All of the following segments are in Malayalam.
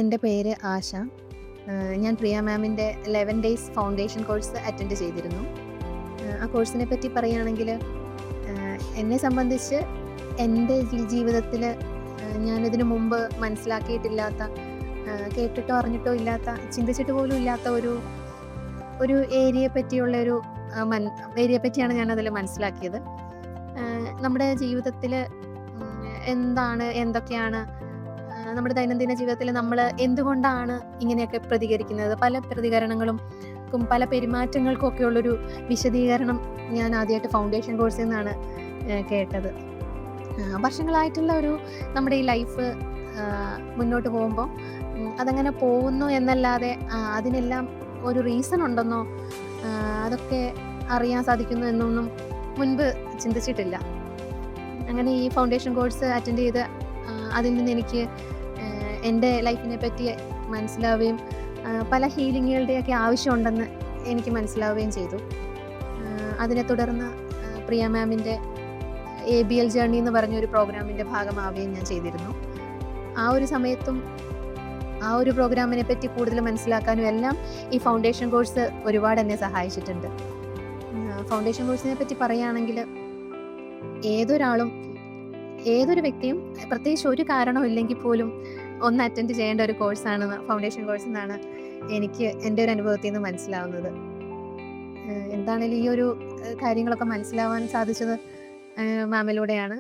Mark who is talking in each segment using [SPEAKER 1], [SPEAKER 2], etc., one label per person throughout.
[SPEAKER 1] എൻ്റെ പേര് ആശ. ഞാൻ പ്രിയ മാമിൻ്റെ 11 ഡേയ്സ് ഫൗണ്ടേഷൻ കോഴ്സ് അറ്റൻഡ് ചെയ്തിരുന്നു. ആ കോഴ്സിനെ പറ്റി പറയുകയാണെങ്കിൽ, എന്നെ സംബന്ധിച്ച് എൻ്റെ ജീവിതത്തിൽ ഞാനിതിനു മുമ്പ് മനസ്സിലാക്കിയിട്ടില്ലാത്ത, കേട്ടിട്ടോ അറിഞ്ഞിട്ടോ ഇല്ലാത്ത, ചിന്തിച്ചിട്ട് പോലും ഇല്ലാത്ത ഒരു ഒരു ഏരിയയെ പറ്റിയുള്ളൊരു ഏരിയയെ പറ്റിയാണ് ഞാനതിൽ മനസ്സിലാക്കിയത്. നമ്മുടെ ജീവിതത്തിൽ എന്താണ്, എന്തൊക്കെയാണ് നമ്മുടെ ദൈനംദിന ജീവിതത്തിൽ നമ്മൾ എന്തുകൊണ്ടാണ് ഇങ്ങനെയൊക്കെ പ്രതികരിക്കുന്നത്, പല പ്രതികരണങ്ങളും പല പെരുമാറ്റങ്ങൾക്കും ഒക്കെ ഉള്ളൊരു വിശദീകരണം ഞാൻ ആദ്യമായിട്ട് ഫൗണ്ടേഷൻ കോഴ്സിൽ നിന്നാണ് കേട്ടത്. വർഷങ്ങളായിട്ടുള്ള ഒരു നമ്മുടെ ഈ ലൈഫ് മുന്നോട്ട് പോകുമ്പോൾ അതങ്ങനെ പോകുന്നു എന്നല്ലാതെ അതിനെല്ലാം ഒരു റീസൺ ഉണ്ടെന്നോ അതൊക്കെ അറിയാൻ സാധിക്കുന്നു എന്നൊന്നും മുൻപ് ചിന്തിച്ചിട്ടില്ല. അങ്ങനെ ഈ ഫൗണ്ടേഷൻ കോഴ്സ് അറ്റൻഡ് ചെയ്ത് അതിൽ നിന്ന് എനിക്ക് എൻ്റെ ലൈഫിനെ പറ്റി മനസ്സിലാവുകയും പല ഹീലിങ്ങുകളുടെയൊക്കെ ആവശ്യമുണ്ടെന്ന് എനിക്ക് മനസ്സിലാവുകയും ചെയ്തു. അതിനെ തുടർന്ന് പ്രിയ മാമിൻ്റെ ABL ജേർണി എന്ന് പറഞ്ഞൊരു പ്രോഗ്രാമിൻ്റെ ഭാഗമാവുകയും ഞാൻ ചെയ്തിരുന്നു. ആ ഒരു സമയത്തും ആ ഒരു പ്രോഗ്രാമിനെ പറ്റി കൂടുതൽ മനസ്സിലാക്കാനും എല്ലാം ഈ ഫൗണ്ടേഷൻ കോഴ്സ് ഒരുപാട് എന്നെ സഹായിച്ചിട്ടുണ്ട്. ഫൗണ്ടേഷൻ കോഴ്സിനെ പറ്റി പറയുകയാണെങ്കിൽ, ഏതൊരു വ്യക്തിയും പ്രത്യേകിച്ച് ഒരു കാരണവും ഇല്ലെങ്കിൽ പോലും ഒന്ന് അറ്റൻഡ് ചെയ്യേണ്ട ഒരു കോഴ്സാണ് ഫൗണ്ടേഷൻ കോഴ്സ് എന്നാണ് എനിക്ക് എൻ്റെ ഒരു അനുഭവത്തിൽ നിന്ന് മനസ്സിലാവുന്നത്. എന്താണേലും ഈ ഒരു കാര്യങ്ങളൊക്കെ മനസ്സിലാവാൻ സാധിച്ചത് മാമിലൂടെയാണ്.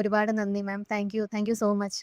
[SPEAKER 1] ഒരുപാട് നന്ദി ma'am. Thank you so much.